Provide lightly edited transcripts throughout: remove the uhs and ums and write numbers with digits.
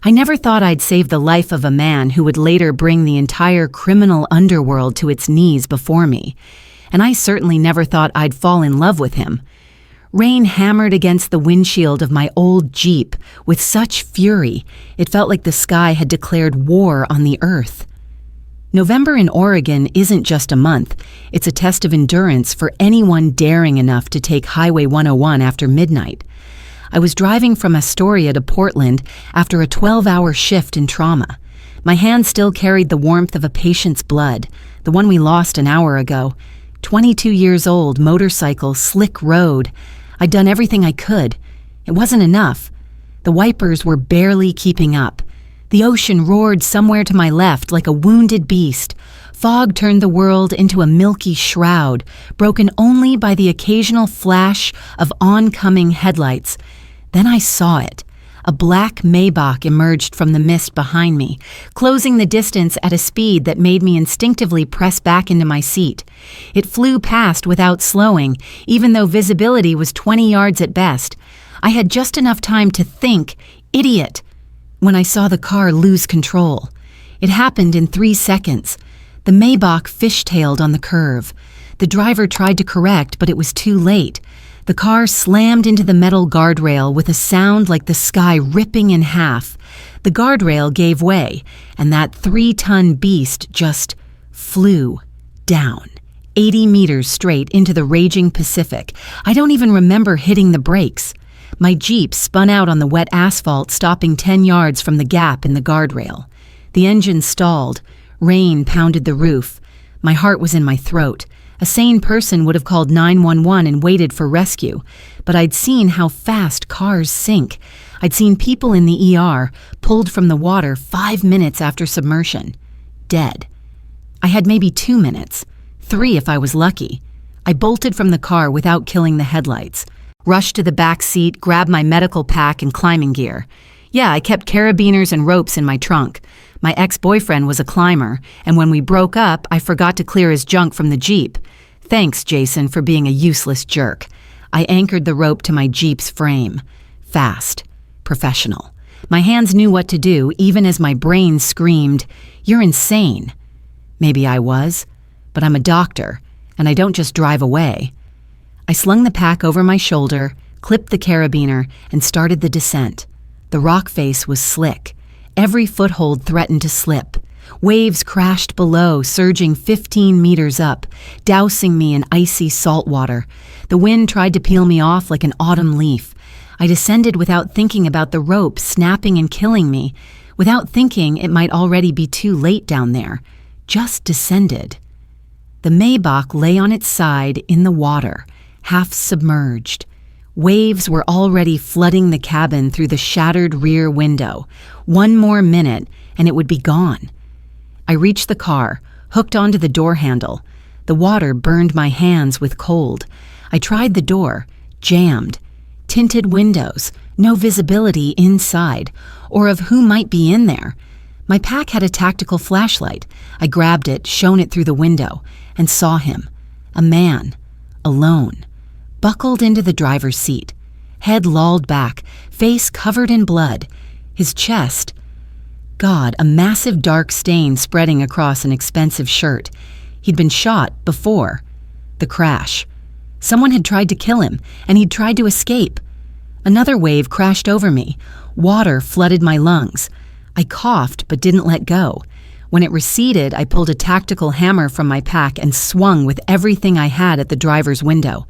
I never thought I'd save the life of a man who would later bring the entire criminal underworld to its knees before me, and I certainly never thought I'd fall in love with him. Rain hammered against the windshield of my old Jeep with such fury, it felt like the sky had declared war on the earth. November in Oregon isn't just a month, it's a test of endurance for anyone daring enough to take Highway 101 after midnight. I was driving from Astoria to Portland after a 12-hour shift in trauma. My hand still carried the warmth of a patient's blood, the one we lost an hour ago. 22 years old, motorcycle, slick road. I'd done everything I could. It wasn't enough. The wipers were barely keeping up. The ocean roared somewhere to my left like a wounded beast. Fog turned the world into a milky shroud, broken only by the occasional flash of oncoming headlights. Then I saw it. A black Maybach emerged from the mist behind me, closing the distance at a speed that made me instinctively press back into my seat. It flew past without slowing, even though visibility was 20 yards at best. I had just enough time to think, "Idiot," when I saw the car lose control. It happened in 3 seconds. The Maybach fishtailed on the curve. The driver tried to correct, but it was too late. The car slammed into the metal guardrail with a sound like the sky ripping in half. The guardrail gave way, and that 3-ton beast just flew down, 80 meters straight into the raging Pacific. I don't even remember hitting the brakes. My Jeep spun out on the wet asphalt, stopping 10 yards from the gap in the guardrail. The engine stalled. Rain pounded the roof. My heart was in my throat. A sane person would have called 911 and waited for rescue, but I'd seen how fast cars sink. I'd seen people in the ER pulled from the water 5 minutes after submersion, dead. I had maybe 2 minutes, 3 if I was lucky. I bolted from the car without killing the headlights, rushed to the back seat, grabbed my medical pack and climbing gear. Yeah, I kept carabiners and ropes in my trunk. My ex-boyfriend was a climber, and when we broke up, I forgot to clear his junk from the Jeep. Thanks, Jason, for being a useless jerk. I anchored the rope to my Jeep's frame. Fast. Professional. My hands knew what to do, even as my brain screamed, "You're insane." Maybe I was, but I'm a doctor, and I don't just drive away. I slung the pack over my shoulder, clipped the carabiner, and started the descent. The rock face was slick. Every foothold threatened to slip. Waves crashed below, surging 15 meters up, dousing me in icy salt water. The wind tried to peel me off like an autumn leaf. I descended without thinking about the rope snapping and killing me, without thinking it might already be too late down there. Just descended. The Maybach lay on its side in the water, half submerged. Waves were already flooding the cabin through the shattered rear window. 1 more minute, and it would be gone. I reached the car, hooked onto the door handle. The water burned my hands with cold. I tried the door, jammed. Tinted windows, no visibility inside, or of who might be in there. My pack had a tactical flashlight. I grabbed it, shone it through the window, and saw him. A man, alone, buckled into the driver's seat, head lolled back, face covered in blood, his chest. God, a massive dark stain spreading across an expensive shirt. He'd been shot before. The crash. Someone had tried to kill him, and he'd tried to escape. Another wave crashed over me. Water flooded my lungs. I coughed but didn't let go. When it receded, I pulled a tactical hammer from my pack and swung with everything I had at the driver's window.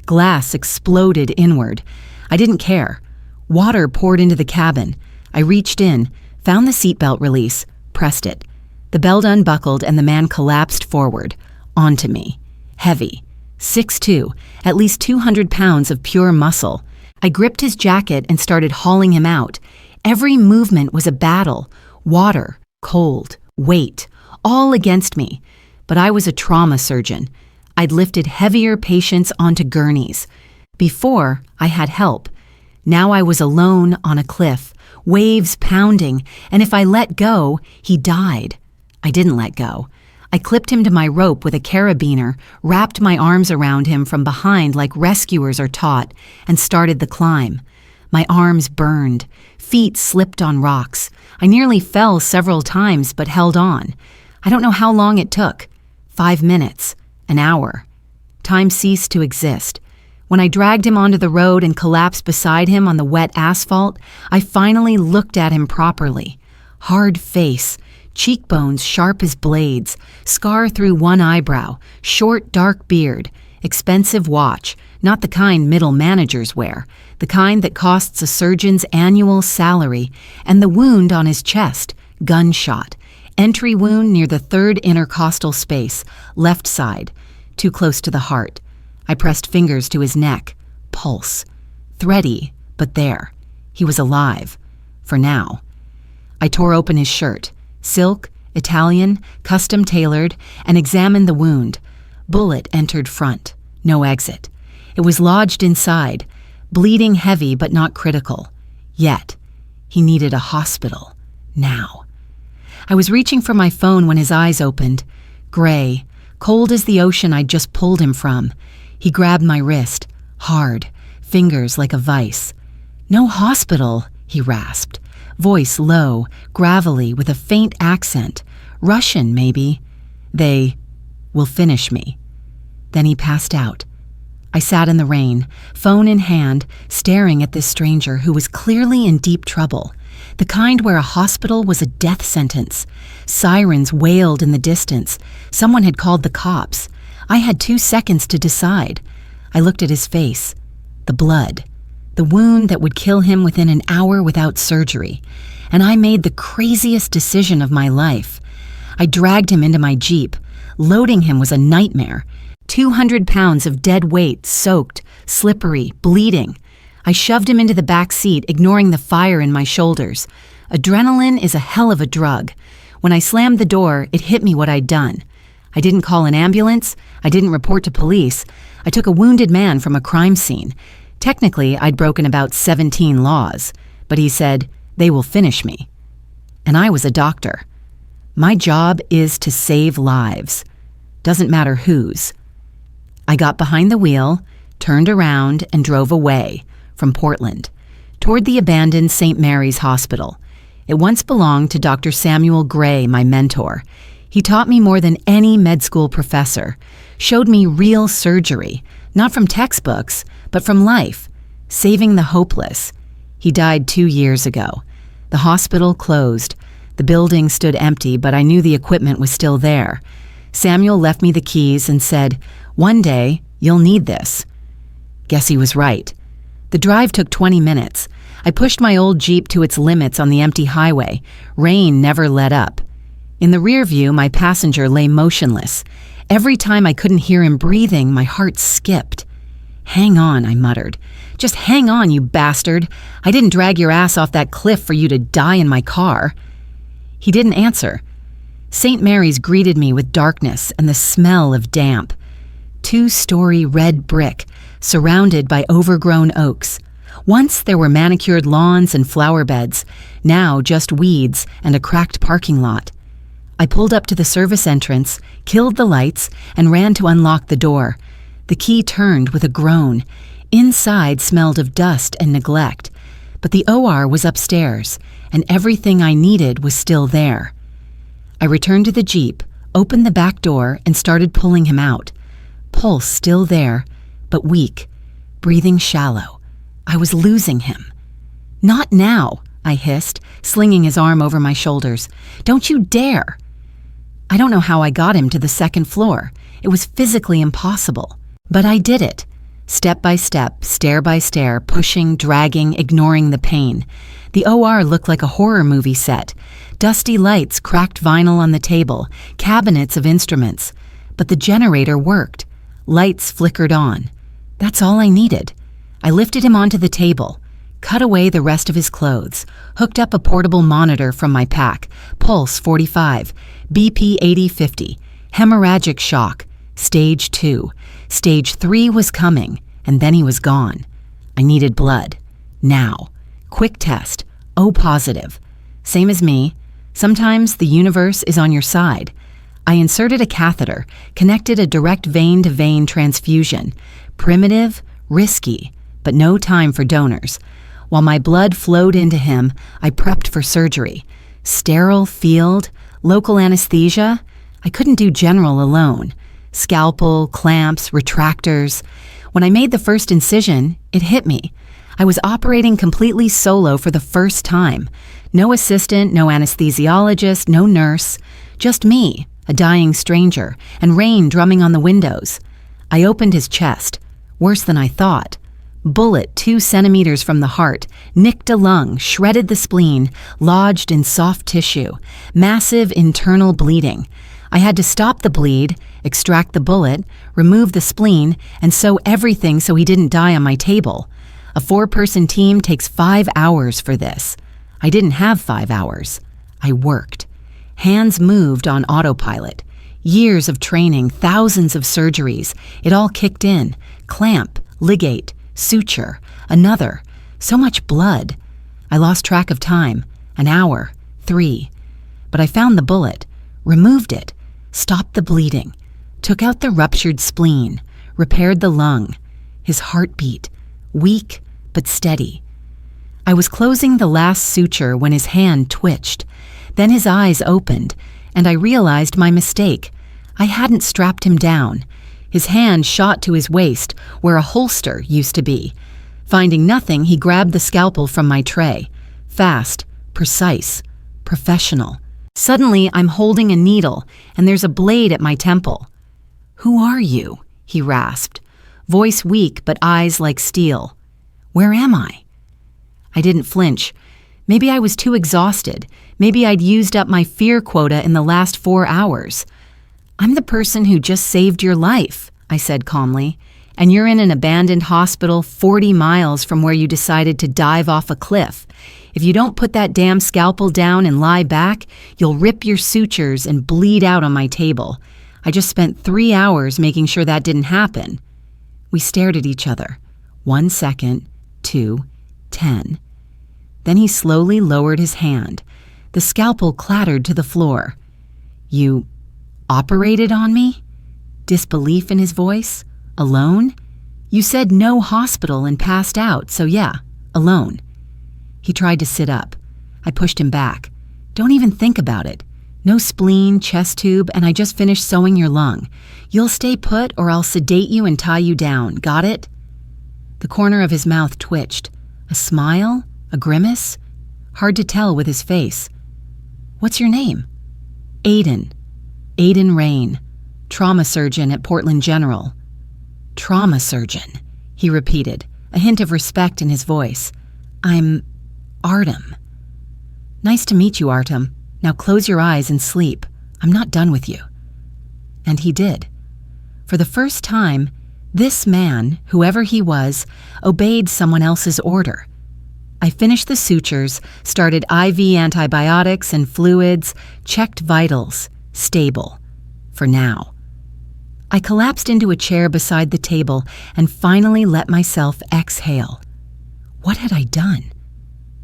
Glass exploded inward. I didn't care. Water poured into the cabin. I reached in, found the seatbelt release, pressed it. The belt unbuckled and the man collapsed forward, onto me. Heavy. 6'2", at least 200 pounds of pure muscle. I gripped his jacket and started hauling him out. Every movement was a battle. Water, cold, weight, all against me. But I was a trauma surgeon. I'd lifted heavier patients onto gurneys. Before, I had help. Now I was alone on a cliff, waves pounding, and if I let go, he died. I didn't let go. I clipped him to my rope with a carabiner, wrapped my arms around him from behind like rescuers are taught, and started the climb. My arms burned. Feet slipped on rocks. I nearly fell several times but held on. I don't know how long it took. 5 minutes. An hour. Time ceased to exist. When I dragged him onto the road and collapsed beside him on the wet asphalt, I finally looked at him properly. Hard face, cheekbones sharp as blades, scar through one eyebrow, short dark beard, expensive watch, not the kind middle managers wear, the kind that costs a surgeon's annual salary, and the wound on his chest, gunshot, entry wound near the third intercostal space, left side, too close to the heart. I pressed fingers to his neck. Pulse. Thready, but there. He was alive. For now. I tore open his shirt. Silk, Italian, custom-tailored, and examined the wound. Bullet entered front. No exit. It was lodged inside. Bleeding heavy but not critical. Yet. He needed a hospital. Now. I was reaching for my phone when his eyes opened. Gray. Cold as the ocean I'd just pulled him from. He grabbed my wrist, hard, fingers like a vice. "No hospital," he rasped, voice low, gravelly, with a faint accent. Russian, maybe. "They will finish me." Then he passed out. I sat in the rain, phone in hand, staring at this stranger who was clearly in deep trouble. The kind where a hospital was a death sentence. Sirens wailed in the distance. Someone had called the cops. I had 2 seconds to decide. I looked at his face. The blood. The wound that would kill him within an hour without surgery. And I made the craziest decision of my life. I dragged him into my Jeep. Loading him was a nightmare. 200 pounds of dead weight, soaked, slippery, bleeding. I shoved him into the back seat, ignoring the fire in my shoulders. Adrenaline is a hell of a drug. When I slammed the door, it hit me what I'd done. I didn't call an ambulance. I didn't report to police. I took a wounded man from a crime scene. Technically, I'd broken about 17 laws. But he said, "They will finish me." And I was a doctor. My job is to save lives. Doesn't matter whose. I got behind the wheel, turned around, and drove away from Portland, toward the abandoned St. Mary's Hospital. It once belonged to Dr. Samuel Gray, my mentor. He taught me more than any med school professor, showed me real surgery, not from textbooks, but from life, saving the hopeless. He died 2 years ago. The hospital closed. The building stood empty, but I knew the equipment was still there. Samuel left me the keys and said, "One day, you'll need this." Guess he was right. The drive took 20 minutes. I pushed my old Jeep to its limits on the empty highway. Rain never let up. In the rear view, my passenger lay motionless. Every time I couldn't hear him breathing, my heart skipped. "Hang on," I muttered. "Just hang on, you bastard. I didn't drag your ass off that cliff for you to die in my car." He didn't answer. St. Mary's greeted me with darkness and the smell of damp. 2-story red brick, surrounded by overgrown oaks. Once there were manicured lawns and flower beds, now just weeds and a cracked parking lot. I pulled up to the service entrance, killed the lights, and ran to unlock the door. The key turned with a groan. Inside smelled of dust and neglect, but the OR was upstairs, and everything I needed was still there. I returned to the Jeep, opened the back door, and started pulling him out. Pulse still there, but weak, breathing shallow. I was losing him. "Not now," I hissed, slinging his arm over my shoulders. "Don't you dare!" I don't know how I got him to the second floor. It was physically impossible. But I did it. Step by step, stair by stair, pushing, dragging, ignoring the pain. The OR looked like a horror movie set. Dusty lights, cracked vinyl on the table, cabinets of instruments. But the generator worked. Lights flickered on. That's all I needed. I lifted him onto the table, cut away the rest of his clothes, hooked up a portable monitor from my pack, pulse 45, BP 80-50, hemorrhagic shock, stage 2. Stage 3 was coming, and then he was gone. I needed blood. Now. Quick test. O positive. Same as me. Sometimes the universe is on your side. I inserted a catheter, connected a direct vein-to-vein transfusion. Primitive, risky, but no time for donors. While my blood flowed into him, I prepped for surgery. Sterile field, local anesthesia. I couldn't do general alone. Scalpel, clamps, retractors. When I made the first incision, it hit me. I was operating completely solo for the first time. No assistant, no anesthesiologist, no nurse. Just me, a dying stranger, and rain drumming on the windows. I opened his chest. Worse than I thought. Bullet 2 centimeters from the heart, nicked a lung, shredded the spleen, lodged in soft tissue. Massive internal bleeding. I had to stop the bleed, extract the bullet, remove the spleen, and sew everything so he didn't die on my table. A 4-person team takes 5 hours for this. I didn't have 5 hours. I worked. Hands moved on autopilot. Years of training, thousands of surgeries. It all kicked in. Clamp, ligate, suture, another. So much blood. I lost track of time. An hour, 3. But I found the bullet, removed it, stopped the bleeding, took out the ruptured spleen, repaired the lung. His heartbeat, weak but steady. I was closing the last suture when his hand twitched. Then his eyes opened, and I realized my mistake. I hadn't strapped him down. His hand shot to his waist, where a holster used to be. Finding nothing, he grabbed the scalpel from my tray. Fast, precise, professional. Suddenly, I'm holding a needle, and there's a blade at my temple. "Who are you?" he rasped. Voice weak, but eyes like steel. "Where am I?" I didn't flinch. Maybe I was too exhausted. Maybe I'd used up my fear quota in the last 4 hours. "I'm the person who just saved your life," I said calmly, "and you're in an abandoned hospital 40 miles from where you decided to dive off a cliff. If you don't put that damn scalpel down and lie back, you'll rip your sutures and bleed out on my table. I just spent 3 hours making sure that didn't happen." We stared at each other. 1 second, 2, 10. Then he slowly lowered his hand. The scalpel clattered to the floor. "You operated on me?" Disbelief in his voice. "Alone? You said no hospital and passed out, so yeah, alone." He tried to sit up. I pushed him back. "Don't even think about it. No spleen, chest tube, and I just finished sewing your lung. You'll stay put or I'll sedate you and tie you down. Got it?" The corner of his mouth twitched. A smile? A grimace? Hard to tell with his face. "What's your name?" "Aiden. Aiden Rain. Trauma surgeon at Portland General." "Trauma surgeon," he repeated, a hint of respect in his voice. "I'm Artem." "Nice to meet you, Artem. Now close your eyes and sleep. I'm not done with you." And he did. For the first time, this man, whoever he was, obeyed someone else's order. I finished the sutures, started IV antibiotics and fluids, checked vitals. Stable. For now. I collapsed into a chair beside the table and finally let myself exhale. What had I done?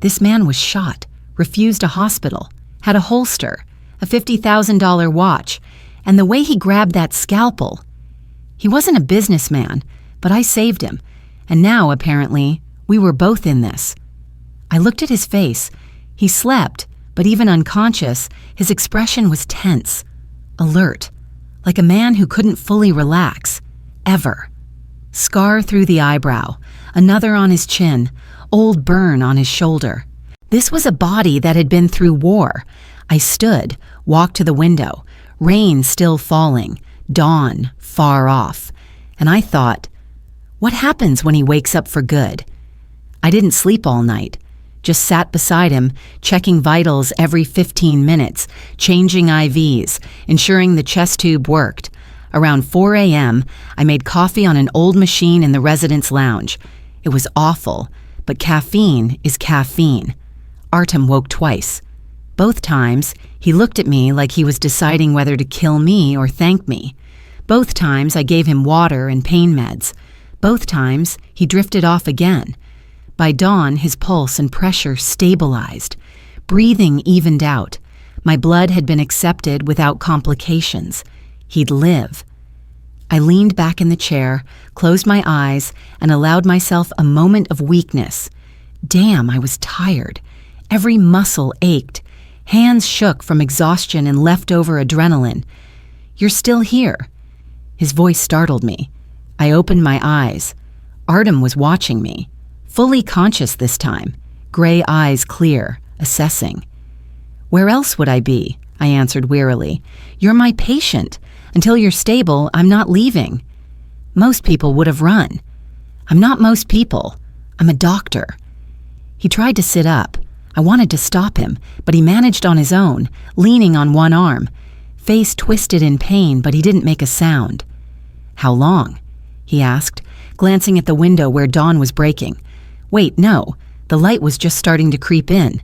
This man was shot, refused a hospital, had a holster, a $50,000 watch, and the way he grabbed that scalpel. He wasn't a businessman, but I saved him, and now, apparently, we were both in this. I looked at his face. He slept, but even unconscious, his expression was tense, alert, like a man who couldn't fully relax, ever. Scar through the eyebrow, another on his chin, old burn on his shoulder. This was a body that had been through war. I stood, walked to the window, rain still falling, dawn far off, and I thought, what happens when he wakes up for good? I didn't sleep all night. Just sat beside him, checking vitals every 15 minutes, changing IVs, ensuring the chest tube worked. Around 4 a.m., I made coffee on an old machine in the residence lounge. It was awful, but caffeine is caffeine. Artem woke twice. Both times, he looked at me like he was deciding whether to kill me or thank me. Both times, I gave him water and pain meds. Both times, he drifted off again. By dawn, his pulse and pressure stabilized. Breathing evened out. My blood had been accepted without complications. He'd live. I leaned back in the chair, closed my eyes, and allowed myself a moment of weakness. Damn, I was tired. Every muscle ached. Hands shook from exhaustion and leftover adrenaline. "You're still here." His voice startled me. I opened my eyes. Artem was watching me, fully conscious this time, gray eyes clear, assessing. "Where else would I be?" I answered wearily. "You're my patient. Until you're stable, I'm not leaving." Most people would have run. I'm not most people. I'm a doctor. He tried to sit up. I wanted to stop him, but he managed on his own, leaning on one arm. Face twisted in pain, but he didn't make a sound. "How long?" he asked, glancing at the window where dawn was breaking. Wait, no, the light was just starting to creep in.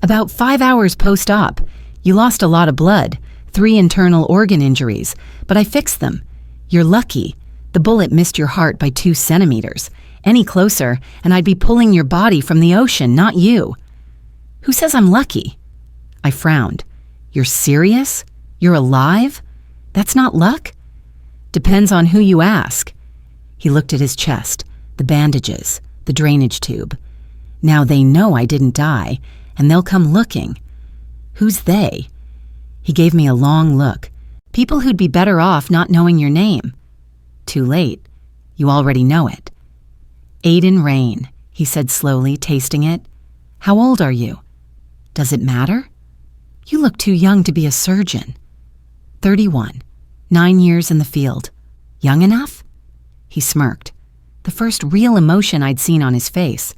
"About 5 hours post-op. You lost a lot of blood, 3 internal organ injuries, but I fixed them. You're lucky. The bullet missed your heart by 2 centimeters. Any closer, and I'd be pulling your body from the ocean, not you." "Who says I'm lucky?" I frowned. "You're serious? You're alive? That's not luck?" "Depends on who you ask." He looked at his chest, the bandages, the drainage tube. "Now they know I didn't die, and they'll come looking." "Who's they?" He gave me a long look. "People who'd be better off not knowing your name." "Too late. You already know it." "Aiden Rain," he said slowly, tasting it. "How old are you?" "Does it matter?" "You look too young to be a surgeon." 31. 9 years in the field. Young enough? He smirked. The first real emotion I'd seen on his face.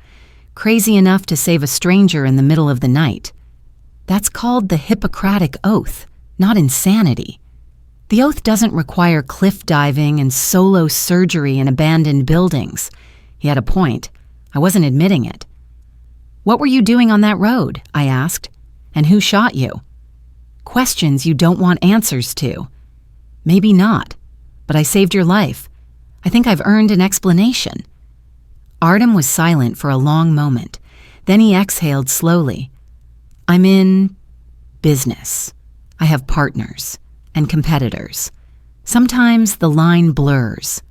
Crazy enough to save a stranger in the middle of the night. That's called the Hippocratic Oath, not insanity. The oath doesn't require cliff diving and solo surgery in abandoned buildings. He had a point. I wasn't admitting it. "What were you doing on that road?" I asked. "And who shot you?" Questions you don't want answers to. Maybe not, but I saved your life. I think I've earned an explanation. Artem was silent for a long moment. Then he exhaled slowly. "I'm in business. I have partners and competitors. Sometimes the line blurs."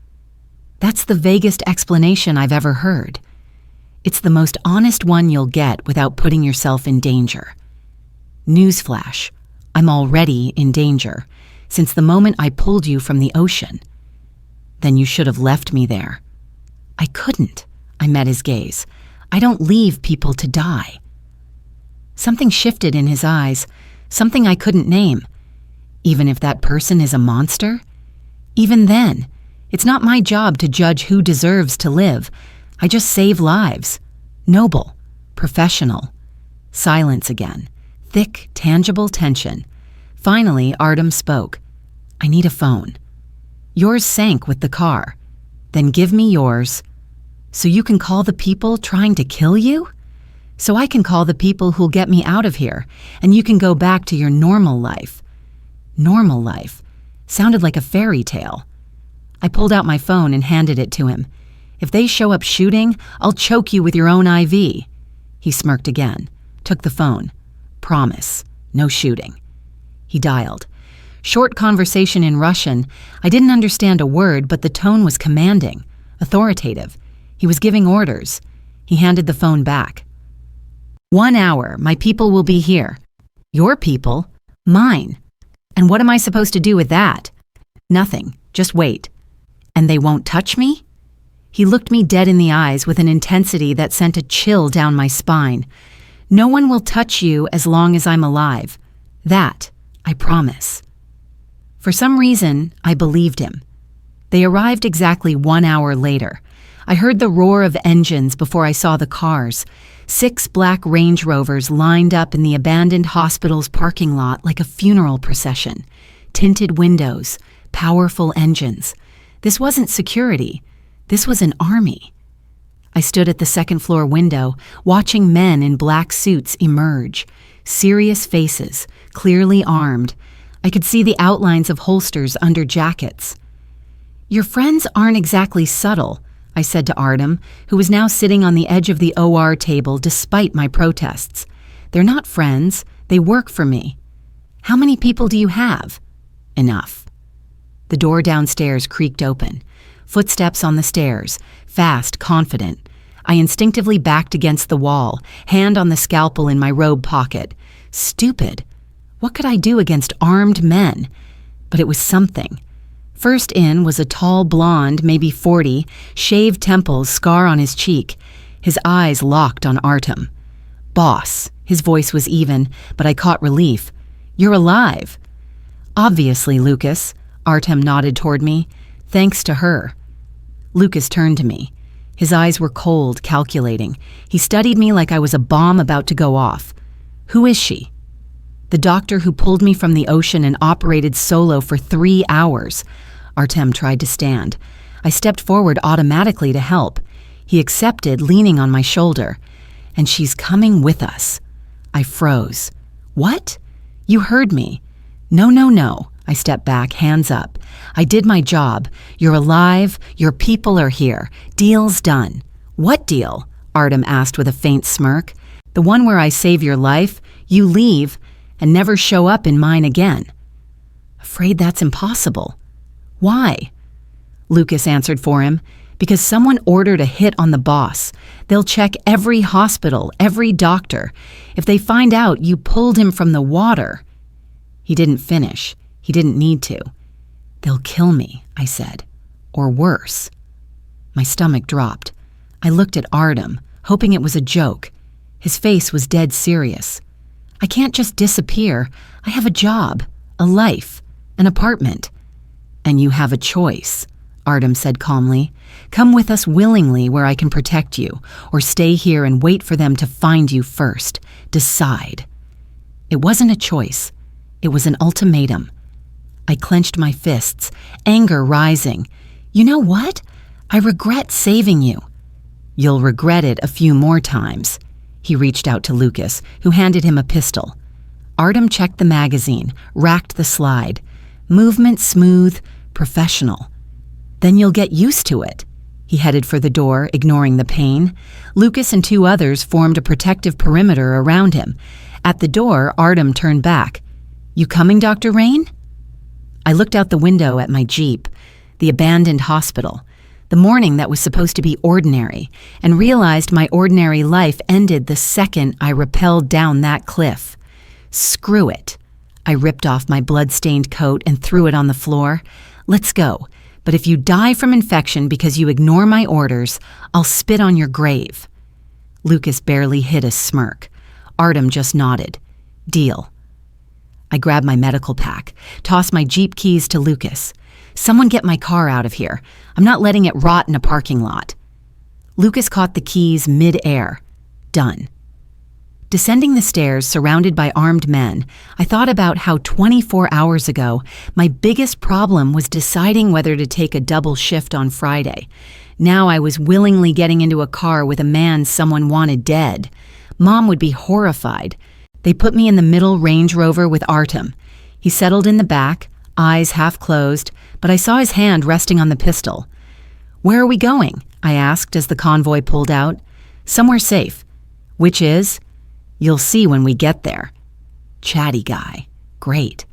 That's the vaguest explanation I've ever heard. It's the most honest one you'll get without putting yourself in danger. Newsflash, I'm already in danger, since the moment I pulled you from the ocean. Then you should have left me there. I couldn't. I met his gaze. I don't leave people to die. Something shifted in his eyes, something I couldn't name. Even if that person is a monster? Even then, it's not my job to judge who deserves to live. I just save lives. Noble, professional. Silence again. Thick, tangible tension. Finally, Artem spoke. "I need a phone." "Yours sank with the car." "Then give me yours." "So you can call the people trying to kill you?" "So I can call the people who'll get me out of here, and you can go back to your normal life." Normal life. Sounded like a fairy tale. I pulled out my phone and handed it to him. "If they show up shooting, I'll choke you with your own IV. He smirked again, took the phone. "Promise, no shooting." He dialed. Short conversation in Russian. I didn't understand a word, but the tone was commanding, authoritative. He was giving orders. He handed the phone back. 1 hour, my people will be here." "Your people?" "Mine." "And what am I supposed to do with that?" "Nothing, just wait." "And they won't touch me?" He looked me dead in the eyes with an intensity that sent a chill down my spine. "No one will touch you as long as I'm alive. That, I promise." For some reason, I believed him. They arrived exactly 1 hour later. I heard the roar of engines before I saw the cars. 6 black Range Rovers lined up in the abandoned hospital's parking lot like a funeral procession. Tinted windows, powerful engines. This wasn't security. This was an army. I stood at the second-floor window, watching men in black suits emerge. Serious faces, clearly armed. I could see the outlines of holsters under jackets. "Your friends aren't exactly subtle," I said to Artem, who was now sitting on the edge of the OR table despite my protests. "They're not friends. They work for me." "How many people do you have?" "Enough." The door downstairs creaked open. Footsteps on the stairs, fast, confident. I instinctively backed against the wall, hand on the scalpel in my robe pocket. Stupid. What could I do against armed men? But it was something. First in was a tall blonde, maybe 40, shaved temples, scar on his cheek. His eyes locked on Artem. "Boss." His voice was even, but I caught relief. "You're alive." "Obviously, Lucas." Artem nodded toward me. "Thanks to her." Lucas turned to me. His eyes were cold, calculating. He studied me like I was a bomb about to go off. "Who is she?" "The doctor who pulled me from the ocean and operated solo for 3 hours. Artem tried to stand. I stepped forward automatically to help. He accepted, leaning on my shoulder. "And she's coming with us." I froze. "What?" "You heard me." No. I stepped back, hands up. "I did my job. You're alive. Your people are here. Deal's done." "What deal?" Artem asked with a faint smirk. "The one where I save your life, you leave, and never show up in mine again." "Afraid that's impossible." "Why?" Lucas answered for him. "Because someone ordered a hit on the boss. They'll check every hospital, every doctor. If they find out you pulled him from the water—" He didn't finish. He didn't need to. "They'll kill me," I said. "Or worse." My stomach dropped. I looked at Artem, hoping it was a joke. His face was dead serious. "I can't just disappear. I have a job, a life, an apartment." "And you have a choice," Artem said calmly. "Come with us willingly where I can protect you, or stay here and wait for them to find you first. Decide." It wasn't a choice. It was an ultimatum. I clenched my fists, anger rising. "You know what? I regret saving you." "You'll regret it a few more times." He reached out to Lucas, who handed him a pistol. Artem checked the magazine, racked the slide. Movement smooth, professional. "Then you'll get used to it." He headed for the door, ignoring the pain. Lucas and 2 others formed a protective perimeter around him. At the door, Artem turned back. "You coming, Dr. Rain?" I looked out the window at my Jeep, the abandoned hospital, the morning that was supposed to be ordinary, and realized my ordinary life ended the second I rappelled down that cliff. Screw it. I ripped off my blood-stained coat and threw it on the floor. "Let's go. But if you die from infection because you ignore my orders, I'll spit on your grave." Lucas barely hid a smirk. Artem just nodded. "Deal." I grabbed my medical pack, tossed my Jeep keys to Lucas. "Someone get my car out of here. I'm not letting it rot in a parking lot." Lucas caught the keys mid-air. Done. Descending the stairs, surrounded by armed men, I thought about how 24 hours ago, my biggest problem was deciding whether to take a double shift on Friday. Now I was willingly getting into a car with a man someone wanted dead. Mom would be horrified. They put me in the middle Range Rover with Artem. He settled in the back, eyes half closed, but I saw his hand resting on the pistol. "Where are we going?" I asked as the convoy pulled out. "Somewhere safe." "Which is?" "You'll see when we get there." Chatty guy. Great.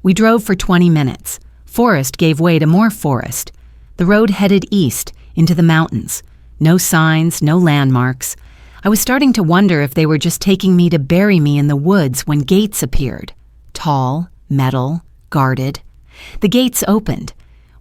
We drove for 20 minutes. Forest gave way to more forest. The road headed east, into the mountains. No signs, no landmarks. I was starting to wonder if they were just taking me to bury me in the woods when gates appeared. Tall, metal, guarded. The gates opened.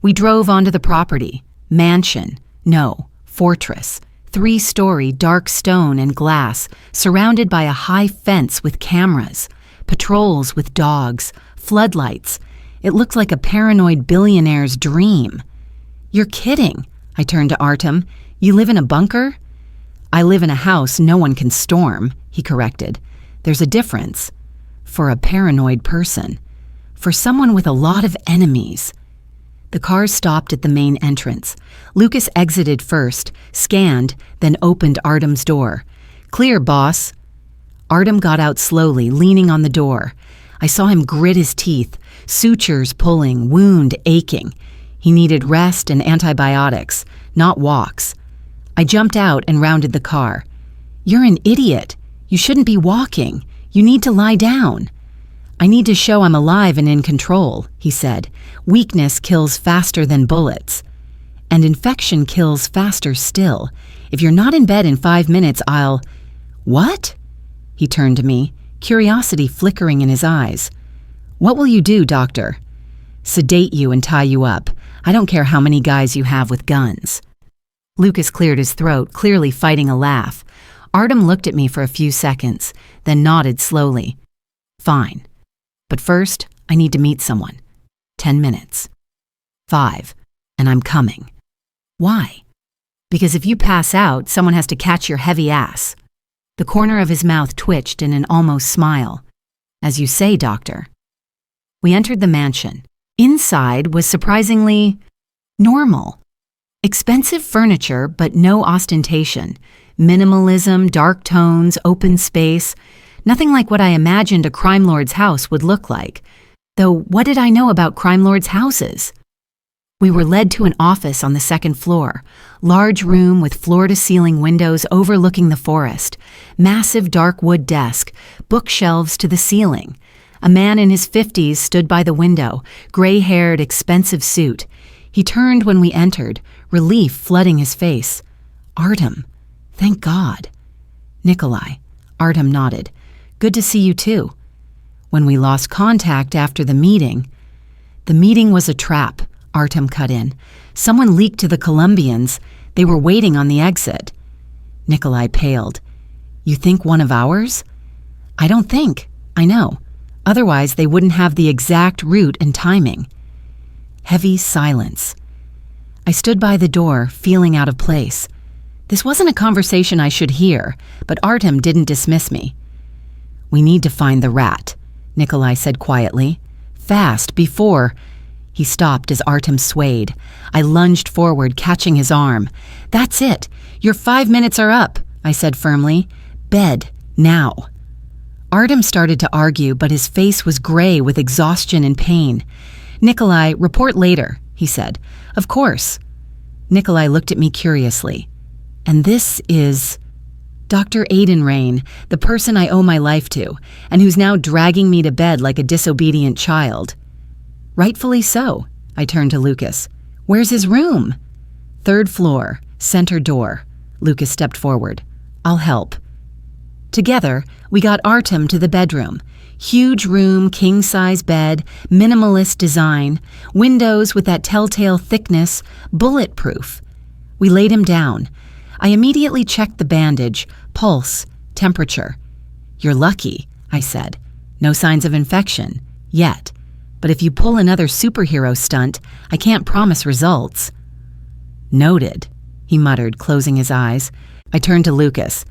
We drove onto the property. Mansion. No, fortress. 3-story dark stone and glass, surrounded by a high fence with cameras, patrols with dogs, floodlights. It looked like a paranoid billionaire's dream. "You're kidding." I turned to Artem. "You live in a bunker?" "I live in a house no one can storm," he corrected. "There's a difference. For a paranoid person. For someone with a lot of enemies." The car stopped at the main entrance. Lucas exited first, scanned, then opened Artem's door. "Clear, boss." Artem got out slowly, leaning on the door. I saw him grit his teeth, sutures pulling, wound aching. He needed rest and antibiotics, not walks. I jumped out and rounded the car. "You're an idiot. You shouldn't be walking. You need to lie down." "I need to show I'm alive and in control," he said. "Weakness kills faster than bullets." And infection kills faster still. If you're not in bed in 5 minutes, I'll... What? He turned to me, curiosity flickering in his eyes. What will you do, doctor? Sedate you and tie you up. I don't care how many guys you have with guns. Lucas cleared his throat, clearly fighting a laugh. Artem looked at me for a few seconds, then nodded slowly. Fine. But first, I need to meet someone. 10 minutes. 5. And I'm coming. Why? Because if you pass out, someone has to catch your heavy ass. The corner of his mouth twitched in an almost smile. As you say, doctor. We entered the mansion. Inside was surprisingly normal. Expensive furniture, but no ostentation. Minimalism, dark tones, open space. Nothing like what I imagined a crime lord's house would look like. Though what did I know about crime lords' houses? We were led to an office on the second floor. Large room with floor-to-ceiling windows overlooking the forest. Massive dark wood desk. Bookshelves to the ceiling. A man in his 50s stood by the window, gray-haired, expensive suit. He turned when we entered, relief flooding his face. Artem. Thank God. Nikolai. Artem nodded. Good to see you too. When we lost contact after the meeting was a trap, Artem cut in. Someone leaked to the Colombians. They were waiting on the exit. Nikolai paled. You think one of ours? I don't think. I know. Otherwise, they wouldn't have the exact route and timing. Heavy silence. I stood by the door, feeling out of place. This wasn't a conversation I should hear, but Artem didn't dismiss me. We need to find the rat, Nikolai said quietly. Fast, before... He stopped as Artem swayed. I lunged forward, catching his arm. That's it. Your 5 minutes are up, I said firmly. Bed, now. Artem started to argue, but his face was gray with exhaustion and pain. Nikolai, report later, he said. Of course. Nikolai looked at me curiously. And this is... Dr. Aiden Rain, the person I owe my life to, and who's now dragging me to bed like a disobedient child. Rightfully so, I turned to Lucas. Where's his room? 3rd floor, center door. Lucas stepped forward. I'll help. Together, we got Artem to the bedroom. Huge room, king-size bed, minimalist design, windows with that telltale thickness, bulletproof. We laid him down. I immediately checked the bandage, pulse, temperature. You're lucky, I said. No signs of infection, yet. But if you pull another superhero stunt, I can't promise results. Noted, he muttered, closing his eyes. I turned to Lucas.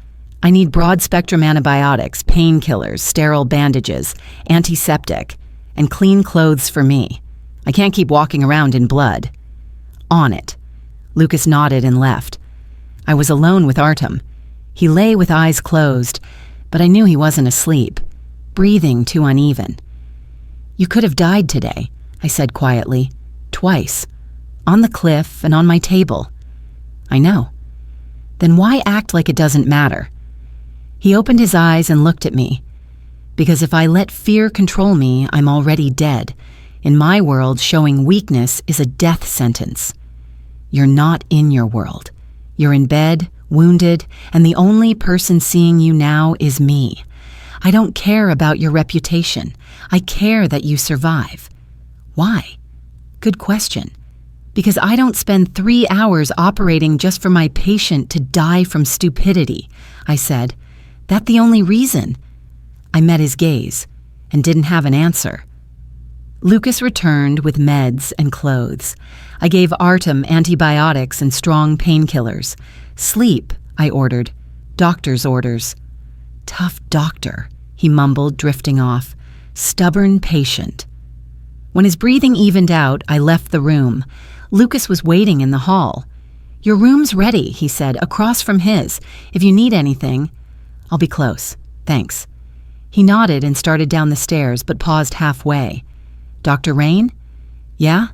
I need broad-spectrum antibiotics, painkillers, sterile bandages, antiseptic, and clean clothes for me. I can't keep walking around in blood. On it. Lucas nodded and left. I was alone with Artem. He lay with eyes closed, but I knew he wasn't asleep, breathing too uneven. You could have died today, I said quietly. Twice. On the cliff and on my table. I know. Then why act like it doesn't matter? He opened his eyes and looked at me. Because if I let fear control me, I'm already dead. In my world, showing weakness is a death sentence. You're not in your world. You're in bed, wounded, and the only person seeing you now is me. I don't care about your reputation. I care that you survive. Why? Good question. Because I don't spend 3 hours operating just for my patient to die from stupidity, I said. That the only reason? I met his gaze and didn't have an answer. Lucas returned with meds and clothes. I gave Artem antibiotics and strong painkillers. Sleep, I ordered. Doctor's orders. Tough doctor, he mumbled, drifting off. Stubborn patient. When his breathing evened out, I left the room. Lucas was waiting in the hall. Your room's ready, he said, across from his. If you need anything, I'll be close. Thanks. He nodded and started down the stairs, but paused halfway. Dr. Rain? Yeah?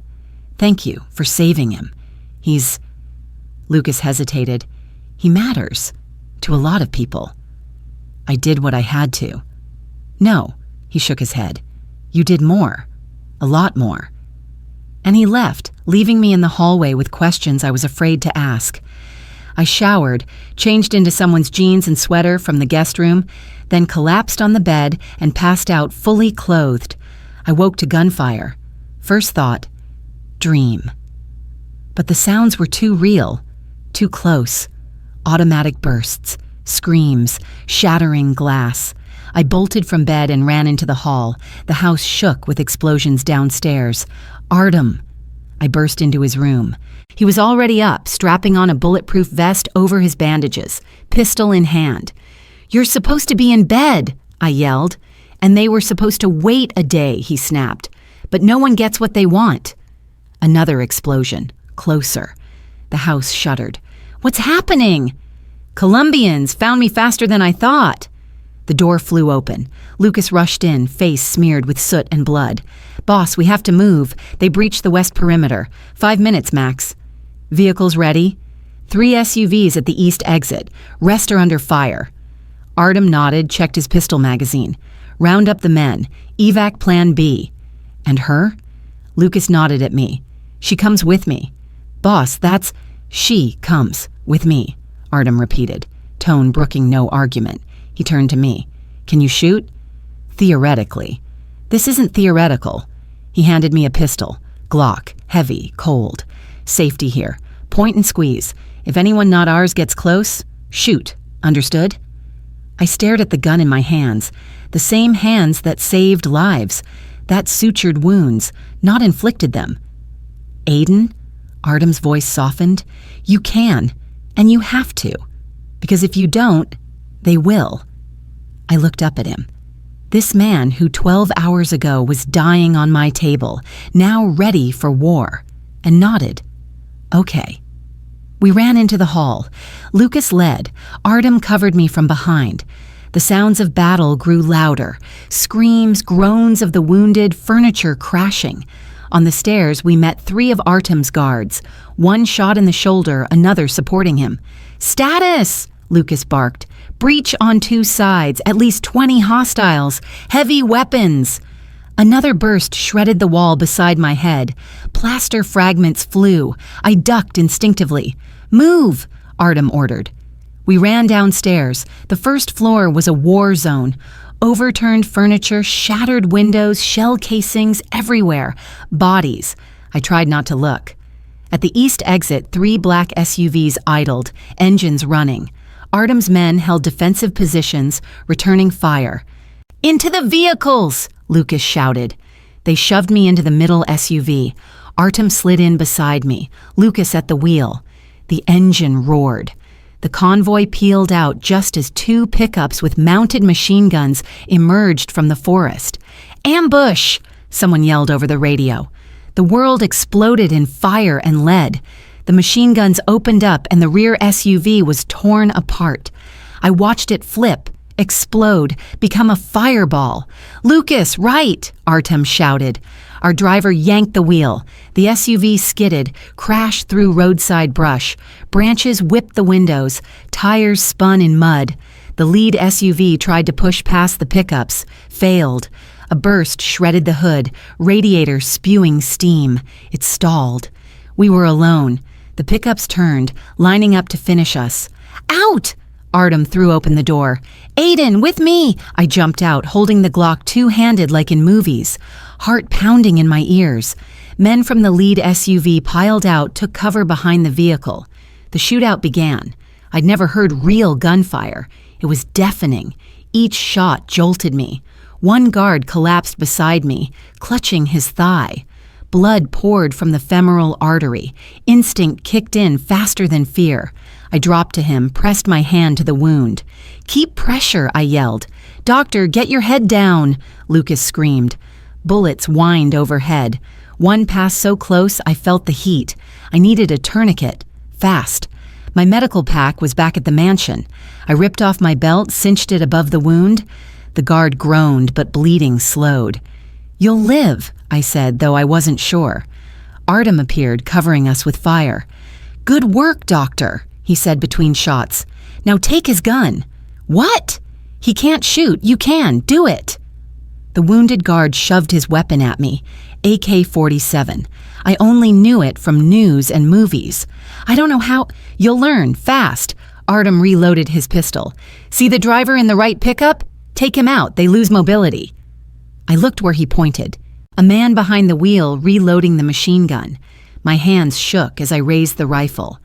Thank you for saving him. He's... Lucas hesitated. He matters. To a lot of people. I did what I had to. No, he shook his head. You did more. A lot more. And he left, leaving me in the hallway with questions I was afraid to ask. I showered, changed into someone's jeans and sweater from the guest room, then collapsed on the bed and passed out fully clothed. I woke to gunfire. First thought, dream. But the sounds were too real, too close. Automatic bursts, screams, shattering glass. I bolted from bed and ran into the hall. The house shook with explosions downstairs. Artem! I burst into his room. He was already up, strapping on a bulletproof vest over his bandages, pistol in hand. "You're supposed to be in bed," I yelled. "And they were supposed to wait a day," he snapped. "But no one gets what they want." Another explosion, closer. The house shuddered. "What's happening?" "Colombians found me faster than I thought." The door flew open. Lucas rushed in, face smeared with soot and blood. "Boss, we have to move. They breached the west perimeter. 5 minutes, max." "Vehicles ready?" 3 SUVs at the east exit. Rest are under fire." Artem nodded, checked his pistol magazine. "Round up the men. Evac plan B." "And her?" Lucas nodded at me. "She comes with me." "Boss, that's—" "She comes with me," Artem repeated, tone brooking no argument. He turned to me. "Can you shoot?" "Theoretically." "This isn't theoretical." He handed me a pistol. Glock, heavy, cold. "Safety here. Point and squeeze. If anyone not ours gets close, shoot. Understood?" I stared at the gun in my hands. The same hands that saved lives, that sutured wounds, not inflicted them. "Aiden?" Artem's voice softened. "You can, and you have to. Because if you don't, they will." I looked up at him. This man who 12 hours ago was dying on my table, now ready for war, and nodded. "Okay." We ran into the hall. Lucas led. Artem covered me from behind. The sounds of battle grew louder. Screams, groans of the wounded, furniture crashing. On the stairs, we met 3 of Artem's guards. One shot in the shoulder, another supporting him. "Status!" Lucas barked. "Breach on 2 sides, at least 20 hostiles. Heavy weapons!" Another burst shredded the wall beside my head. Plaster fragments flew. I ducked instinctively. "Move!" Artem ordered. We ran downstairs. The first floor was a war zone. Overturned furniture, shattered windows, shell casings everywhere. Bodies. I tried not to look. At the east exit, 3 black SUVs idled, engines running. Artem's men held defensive positions, returning fire. "Into the vehicles!" Lucas shouted. They shoved me into the middle SUV. Artem slid in beside me, Lucas at the wheel. The engine roared. The convoy peeled out just as 2 pickups with mounted machine guns emerged from the forest. "Ambush!" someone yelled over the radio. The world exploded in fire and lead. The machine guns opened up and the rear SUV was torn apart. I watched it flip, explode, become a fireball. "Lucas, right!" Artem shouted. Our driver yanked the wheel. The SUV skidded, crashed through roadside brush. Branches whipped the windows. Tires spun in mud. The lead SUV tried to push past the pickups, failed. A burst shredded the hood, radiator spewing steam. It stalled. We were alone. The pickups turned, lining up to finish us. "Out!" Artem threw open the door. "Aiden, with me!" I jumped out, holding the Glock 2-handed like in movies. Heart pounding in my ears. Men from the lead SUV piled out, took cover behind the vehicle. The shootout began. I'd never heard real gunfire. It was deafening. Each shot jolted me. One guard collapsed beside me, clutching his thigh. Blood poured from the femoral artery. Instinct kicked in faster than fear. I dropped to him, pressed my hand to the wound. "Keep pressure," I yelled. "Doctor, get your head down," Lucas screamed. Bullets whined overhead. One passed so close I felt the heat. I needed a tourniquet. Fast. My medical pack was back at the mansion. I ripped off my belt, cinched it above the wound. The guard groaned, but bleeding slowed. "You'll live," I said, though I wasn't sure. Artem appeared, covering us with fire. "Good work, doctor," he said between shots. "Now take his gun." "What?" "He can't shoot. You can. Do it." The wounded guard shoved his weapon at me, AK-47. I only knew it from news and movies. I don't know how— You'll learn, fast. Artem reloaded his pistol. See the driver in the right pickup? Take him out, they lose mobility. I looked where he pointed. A man behind the wheel reloading the machine gun. My hands shook as I raised the rifle.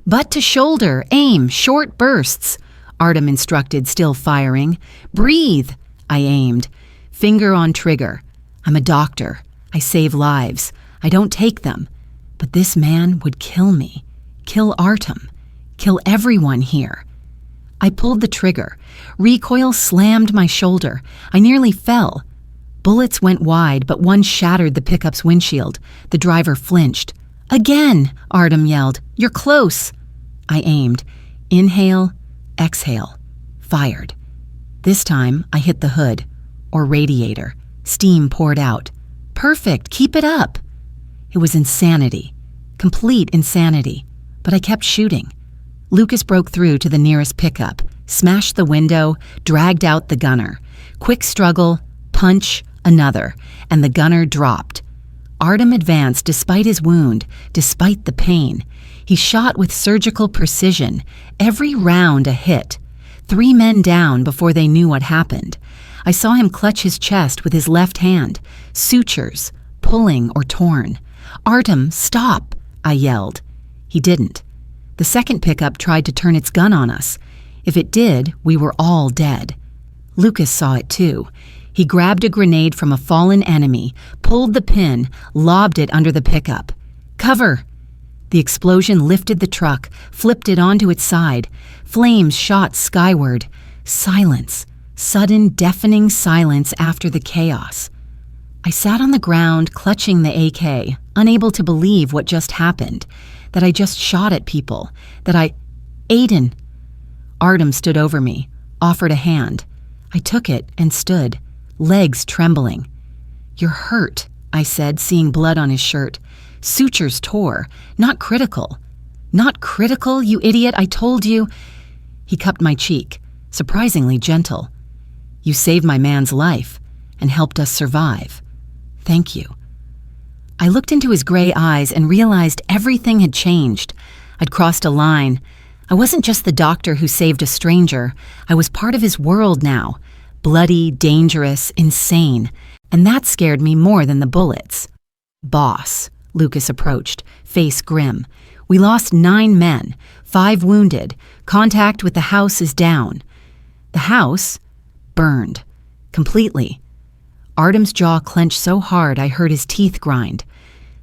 Butt to shoulder, aim, short bursts. Artem instructed, still firing. Breathe. I aimed. Finger on trigger. I'm a doctor. I save lives. I don't take them. But this man would kill me. Kill Artem. Kill everyone here. I pulled the trigger. Recoil slammed my shoulder. I nearly fell. Bullets went wide, but one shattered the pickup's windshield. The driver flinched. Again, Artem yelled. You're close. I aimed. Inhale, exhale. Fired. This time, I hit the hood, or radiator. Steam poured out. Perfect, keep it up. It was insanity. Complete insanity. But I kept shooting. Lucas broke through to the nearest pickup, smashed the window, dragged out the gunner. Quick struggle, punch, another, and the gunner dropped. Artem advanced despite his wound, despite the pain. He shot with surgical precision, every round a hit. 3 men down before they knew what happened. I saw him clutch his chest with his left hand, sutures, pulling or torn. Artem, stop, I yelled. He didn't. The second pickup tried to turn its gun on us. If it did, we were all dead. Lucas saw it too. He grabbed a grenade from a fallen enemy, pulled the pin, lobbed it under the pickup. Cover! The explosion lifted the truck, flipped it onto its side. Flames shot skyward. Silence. Sudden, deafening silence after the chaos. I sat on the ground, clutching the AK, unable to believe what just happened. That I just shot at people. Aiden! Artem stood over me, offered a hand. I took it and stood, legs trembling. You're hurt, I said, seeing blood on his shirt. Sutures tore. Not critical. Not critical, you idiot, I told you. He cupped my cheek, surprisingly gentle. You saved my man's life and helped us survive. Thank you. I looked into his gray eyes and realized everything had changed. I'd crossed a line. I wasn't just the doctor who saved a stranger. I was part of his world now. Bloody, dangerous, insane. And that scared me more than the bullets. Boss, Lucas approached, face grim. We lost 9 men, 5 wounded. Contact with the house is down. The house? Burned. Completely. Artem's jaw clenched so hard I heard his teeth grind.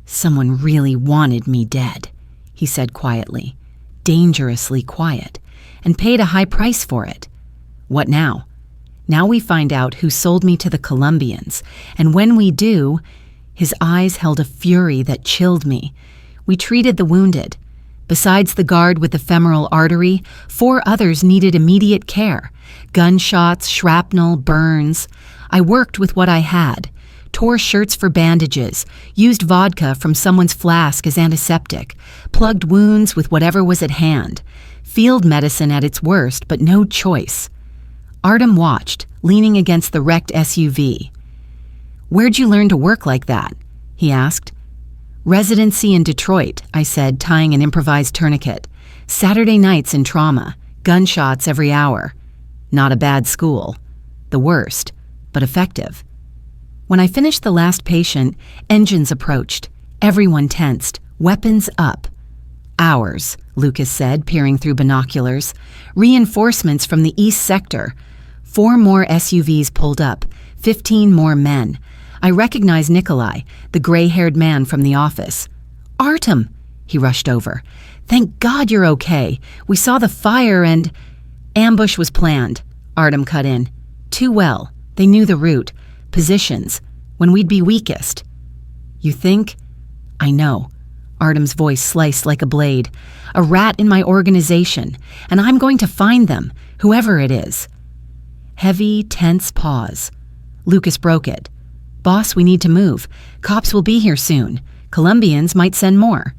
Someone really wanted me dead, he said quietly, dangerously quiet, and paid a high price for it. What now? Now we find out who sold me to the Colombians, and when we do— His eyes held a fury that chilled me. We treated the wounded. Besides the guard with the femoral artery, 4 others needed immediate care. Gunshots, shrapnel, burns. I worked with what I had. Tore shirts for bandages, used vodka from someone's flask as antiseptic, plugged wounds with whatever was at hand. Field medicine at its worst, but no choice. Artem watched, leaning against the wrecked SUV. Where'd you learn to work like that? He asked. Residency in Detroit, I said, tying an improvised tourniquet. Saturday nights in trauma, gunshots every hour. Not a bad school. The worst, but effective. When I finished the last patient, engines approached. Everyone tensed, weapons up. Ours, Lucas said, peering through binoculars. Reinforcements from the east sector. 4 more SUVs pulled up, 15 more men. I recognized Nikolai, the gray-haired man from the office. Artem, he rushed over. Thank God you're okay. We saw the fire and— Ambush was planned, Artem cut in. Too well. They knew the route, positions, when we'd be weakest. You think? I know. Artem's voice sliced like a blade. A rat in my organization, and I'm going to find them, whoever it is. Heavy, tense pause. Lucas broke it. Boss, we need to move. Cops will be here soon. Colombians might send more.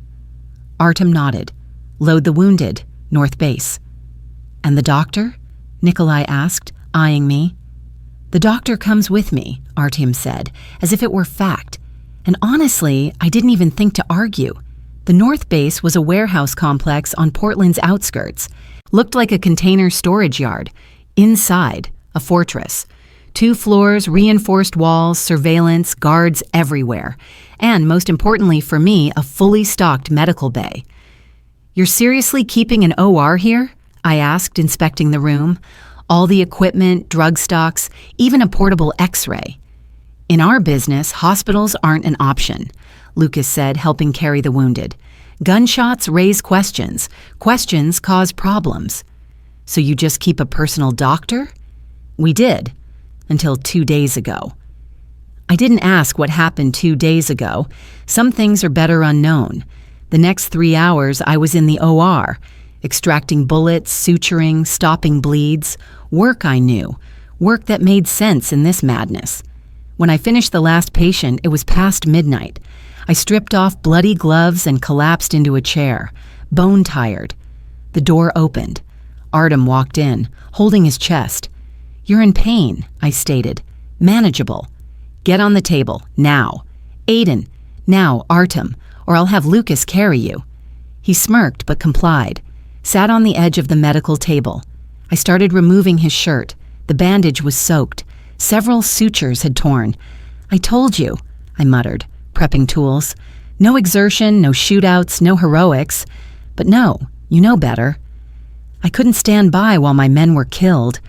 Artem nodded. Load the wounded. North Base. And the doctor? Nikolai asked, eyeing me. The doctor comes with me, Artyom said, as if it were fact. And honestly, I didn't even think to argue. The North Base was a warehouse complex on Portland's outskirts. Looked like a container storage yard. Inside, a fortress. 2 floors, reinforced walls, surveillance, guards everywhere. And most importantly for me, a fully stocked medical bay. "You're seriously keeping an OR here?" I asked, inspecting the room. All the equipment, drug stocks, even a portable X-ray. "In our business, hospitals aren't an option," Lucas said, helping carry the wounded. "Gunshots raise questions. Questions cause problems." "So you just keep a personal doctor?" "We did, until 2 days ago." I didn't ask what happened 2 days ago. Some things are better unknown. The next 3 hours I was in the OR, extracting bullets, suturing, stopping bleeds. Work I knew. Work that made sense in this madness. When I finished the last patient, it was past midnight. I stripped off bloody gloves and collapsed into a chair, bone-tired. The door opened. Artyom walked in, holding his chest. "You're in pain," I stated. "Manageable. Get on the table, now. Aiden, now, Artyom, or I'll have Lucas carry you." He smirked but complied, sat on the edge of the medical table. I started removing his shirt. The bandage was soaked. Several sutures had torn. "I told you," I muttered, prepping tools. "No exertion, no shootouts, no heroics. But no, you know better. I couldn't stand by while my men were killed.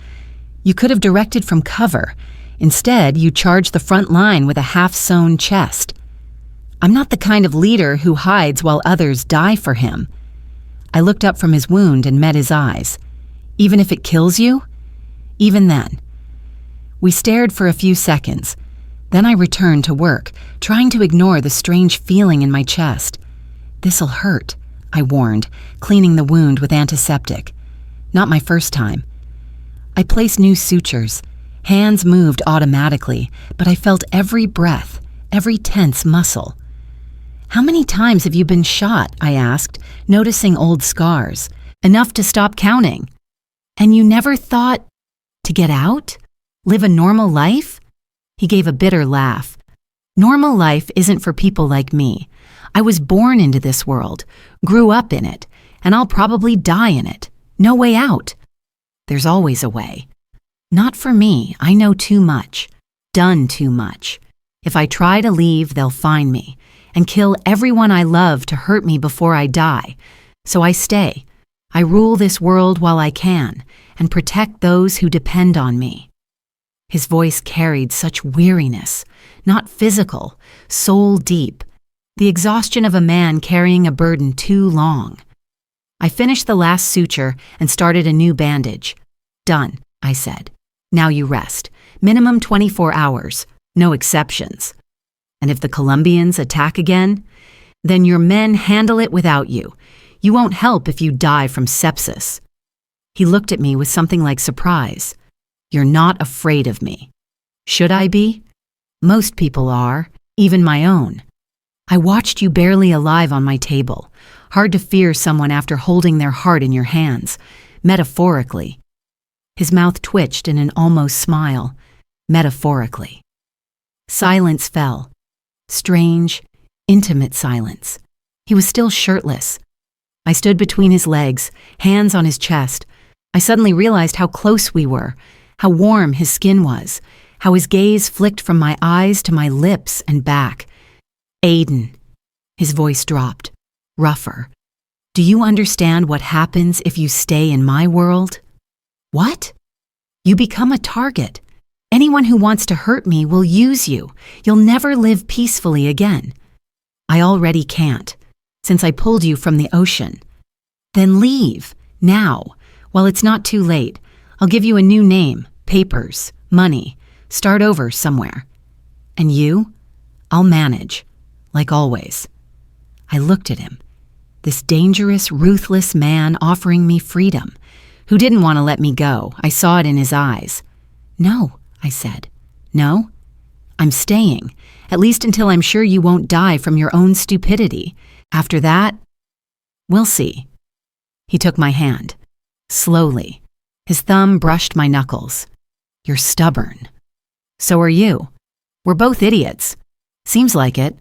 You could have directed from cover. Instead, you charged the front line with a half-sewn chest. I'm not the kind of leader who hides while others die for him." I looked up from his wound and met his eyes. "Even if it kills you?" "Even then." We stared for a few seconds. Then I returned to work, trying to ignore the strange feeling in my chest. "This'll hurt," I warned, cleaning the wound with antiseptic. Not my first time. I placed new sutures. Hands moved automatically, but I felt every breath, every tense muscle. "How many times have you been shot?" I asked, noticing old scars. "Enough to stop counting." "And you never thought to get out? Live a normal life?" He gave a bitter laugh. "Normal life isn't for people like me. I was born into this world, grew up in it, and I'll probably die in it. No way out." "There's always a way." "Not for me. I know too much. Done too much. If I try to leave, they'll find me and kill everyone I love to hurt me before I die. So I stay. I rule this world while I can and protect those who depend on me." His voice carried such weariness, not physical, soul deep, the exhaustion of a man carrying a burden too long. I finished the last suture and started a new bandage. "Done," I said. "Now you rest. Minimum 24 hours. No exceptions. And if the Colombians attack again, then your men handle it without you. You won't help if you die from sepsis." He looked at me with something like surprise. "You're not afraid of me." "Should I be?" "Most people are, even my own. I watched you barely alive on my table. Hard to fear someone after holding their heart in your hands, metaphorically." His mouth twitched in an almost smile. "Metaphorically." Silence fell. Strange, intimate silence. He was still shirtless. I stood between his legs, hands on his chest. I suddenly realized how close we were, how warm his skin was, how his gaze flicked from my eyes to my lips and back. "Aiden." His voice dropped, rougher. "Do you understand what happens if you stay in my world?" "What?" "You become a target. Anyone who wants to hurt me will use you. You'll never live peacefully again." "I already can't, since I pulled you from the ocean." "Then leave, now, while it's not too late. I'll give you a new name, papers, money, start over somewhere. And you? I'll manage, like always." I looked at him, this dangerous, ruthless man offering me freedom, who didn't want to let me go. I saw it in his eyes. "No," I said. "No? I'm staying, at least until I'm sure you won't die from your own stupidity. After that, we'll see." He took my hand, slowly. His thumb brushed my knuckles. "You're stubborn." So are you. We're both idiots. Seems like it.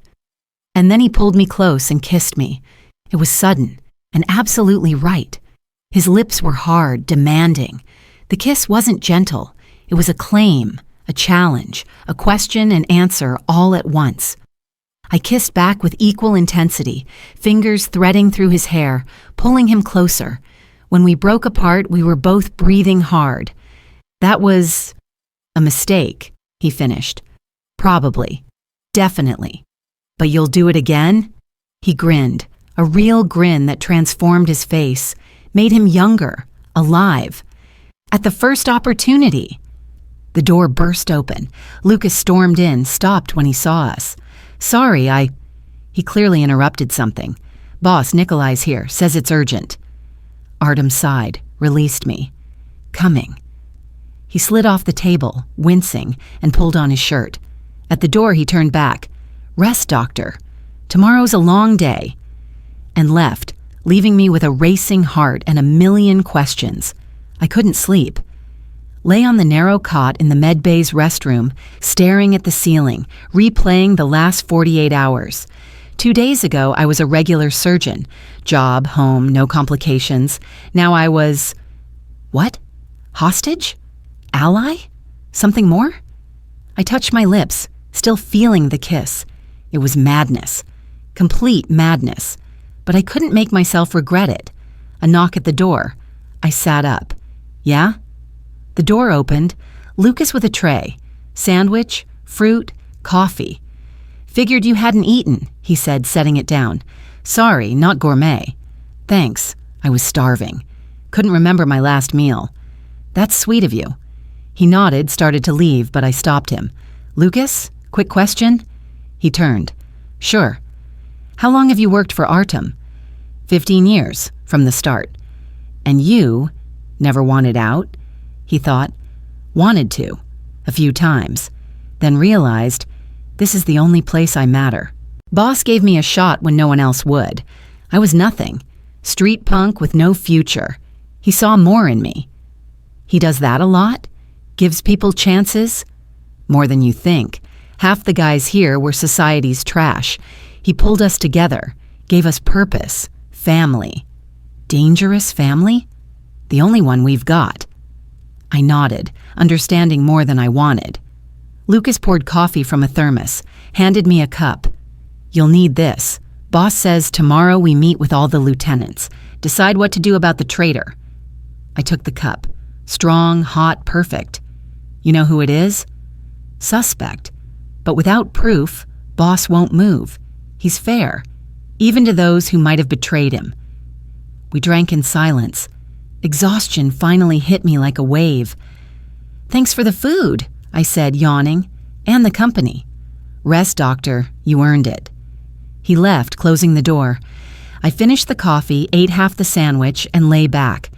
And then he pulled me close and kissed me. It was sudden and absolutely right. His lips were hard, demanding. The kiss wasn't gentle. It was a claim, a challenge, a question and answer all at once. I kissed back with equal intensity, fingers threading through his hair, pulling him closer. When we broke apart, we were both breathing hard. That was a mistake, he finished. Probably. Definitely. But you'll do it again? He grinned, a real grin that transformed his face, made him younger, alive. At the first opportunity. The door burst open. Lucas stormed in, stopped when he saw us. Sorry, He clearly interrupted something. Boss, Nikolai's here, says it's urgent. Artem sighed, released me. Coming. He slid off the table, wincing, and pulled on his shirt. At the door, he turned back. Rest, doctor. Tomorrow's a long day. And left, leaving me with a racing heart and a million questions. I couldn't sleep. Lay on the narrow cot in the medbay's restroom, staring at the ceiling, replaying the last 48 hours. 2 days ago, I was a regular surgeon. Job, home, no complications. Now I was... What? Hostage? Ally? Something more? I touched my lips, still feeling the kiss. It was madness. Complete madness. But I couldn't make myself regret it. A knock at the door. I sat up. Yeah? The door opened. Lucas with a tray. Sandwich, fruit, coffee. Figured you hadn't eaten, he said, setting it down. Sorry, not gourmet. Thanks. I was starving. Couldn't remember my last meal. That's sweet of you. He nodded, started to leave, but I stopped him. Lucas, quick question? He turned. Sure. How long have you worked for Artem? 15 years, from the start. And you never wanted out? He thought. Wanted to. A few times. Then realized, this is the only place I matter. Boss gave me a shot when no one else would. I was nothing. Street punk with no future. He saw more in me. He does that a lot? Gives people chances? More than you think. Half the guys here were society's trash. He pulled us together, gave us purpose, family. Dangerous family? The only one we've got. I nodded, understanding more than I wanted. Lucas poured coffee from a thermos, handed me a cup. You'll need this. Boss says tomorrow we meet with all the lieutenants. Decide what to do about the traitor. I took the cup. Strong, hot, perfect. You know who it is? Suspect. But without proof, Boss won't move. He's fair, even to those who might have betrayed him. We drank in silence. Exhaustion finally hit me like a wave. Thanks for the food, I said, yawning, and the company. Rest, doctor, you earned it. He left, closing the door. I finished the coffee, ate half the sandwich, and lay back.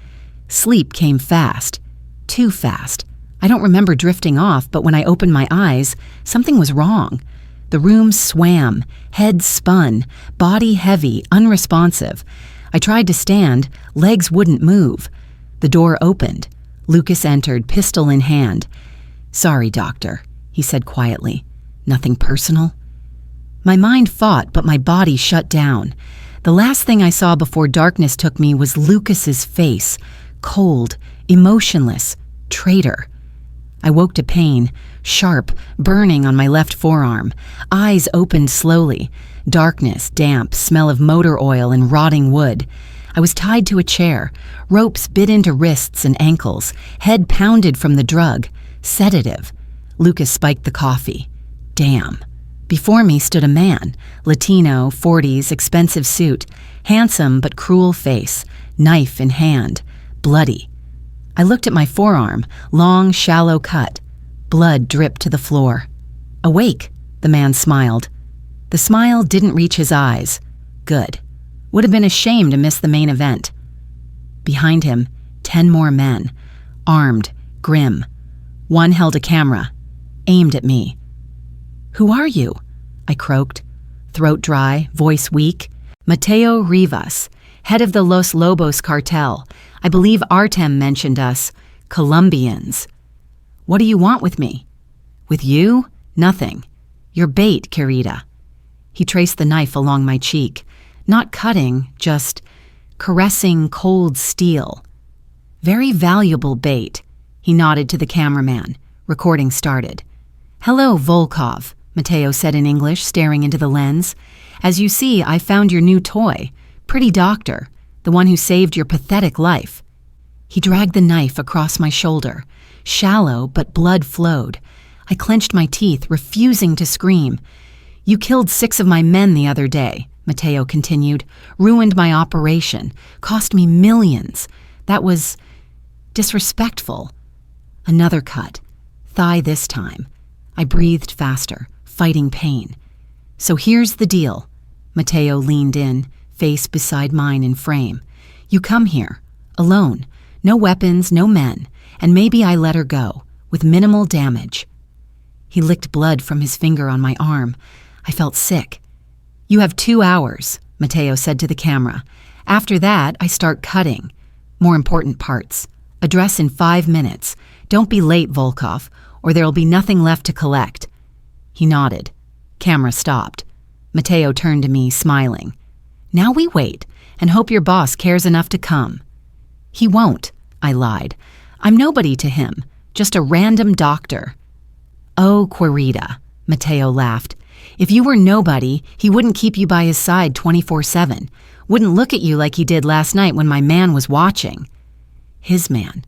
Sleep came fast. Too fast. I don't remember drifting off, but when I opened my eyes, something was wrong. The room swam, head spun, body heavy, unresponsive. I tried to stand, legs wouldn't move. The door opened. Lucas entered, pistol in hand. Sorry, doctor, he said quietly. Nothing personal? My mind fought, but my body shut down. The last thing I saw before darkness took me was Lucas's face, cold, emotionless, traitor. I woke to pain, sharp, burning on my left forearm. Eyes opened slowly. Darkness, damp, smell of motor oil and rotting wood. I was tied to a chair. Ropes bit into wrists and ankles. Head pounded from the drug. Sedative. Lucas spiked the coffee. Damn. Before me stood a man. Latino, 40s, expensive suit. Handsome but cruel face. Knife in hand. Bloody. I looked at my forearm. Long, shallow cut. Blood dripped to the floor. Awake, the man smiled. The smile didn't reach his eyes. Good. Would have been a shame to miss the main event. Behind him, 10 more men. Armed, grim. One held a camera. Aimed at me. Who are you? I croaked. Throat dry, voice weak. Mateo Rivas, head of the Los Lobos cartel. I believe Artem mentioned us. Colombians. What do you want with me? With you? Nothing. You're bait, querida. He traced the knife along my cheek, not cutting, just caressing cold steel. Very valuable bait. He nodded to the cameraman. Recording started. Hello, Volkov, Mateo said in English, staring into the lens. As you see, I found your new toy. Pretty doctor, the one who saved your pathetic life. He dragged the knife across my shoulder. Shallow, but blood flowed. I clenched my teeth, refusing to scream. You killed 6 of my men the other day, Mateo continued. Ruined my operation. Cost me millions. That was disrespectful. Another cut. Thigh this time. I breathed faster, fighting pain. So here's the deal. Mateo leaned in, face beside mine in frame. You come here, alone. No weapons, no men. And maybe I let her go, with minimal damage. He licked blood from his finger on my arm. I felt sick. You have 2 hours, Mateo said to the camera. After that, I start cutting. More important parts. Address in 5 minutes. Don't be late, Volkov, or there'll be nothing left to collect. He nodded. Camera stopped. Mateo turned to me, smiling. Now we wait, and hope your boss cares enough to come. He won't, I lied. I'm nobody to him, just a random doctor. Oh, querida, Mateo laughed. If you were nobody, he wouldn't keep you by his side 24/7. Wouldn't look at you like he did last night when my man was watching. His man.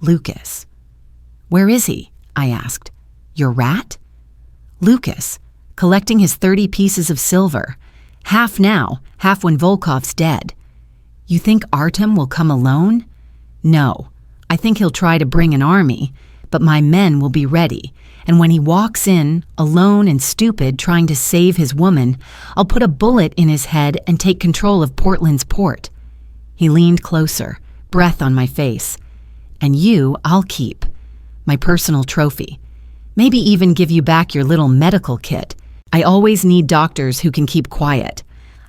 Lucas. Where is he? I asked. Your rat? Lucas, collecting his 30 pieces of silver. Half now, half when Volkov's dead. You think Artem will come alone? No. I think he'll try to bring an army, but my men will be ready, and when he walks in, alone and stupid, trying to save his woman, I'll put a bullet in his head and take control of Portland's port. He leaned closer, breath on my face. And you, I'll keep. My personal trophy. Maybe even give you back your little medical kit. I always need doctors who can keep quiet.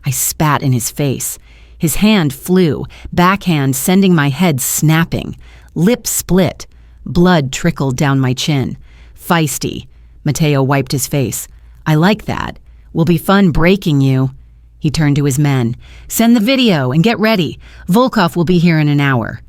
I spat in his face. His hand flew, backhand sending my head snapping. Lip split. Blood trickled down my chin. Feisty. Mateo wiped his face. I like that. Will be fun breaking you. He turned to his men. Send the video and get ready. Volkov will be here in an hour.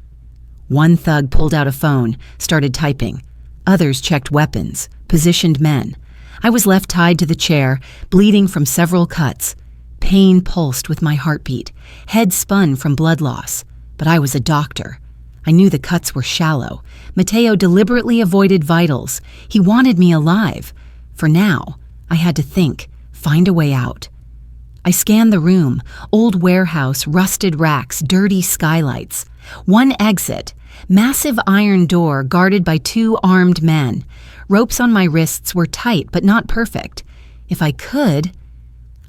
One thug pulled out a phone, started typing. Others checked weapons, positioned men. I was left tied to the chair, bleeding from several cuts. Pain pulsed with my heartbeat. Head spun from blood loss. But I was a doctor. I knew the cuts were shallow. Mateo deliberately avoided vitals. He wanted me alive. For now, I had to think, find a way out. I scanned the room. Old warehouse, rusted racks, dirty skylights. One exit. Massive iron door guarded by 2 armed men. Ropes on my wrists were tight but not perfect. If I could...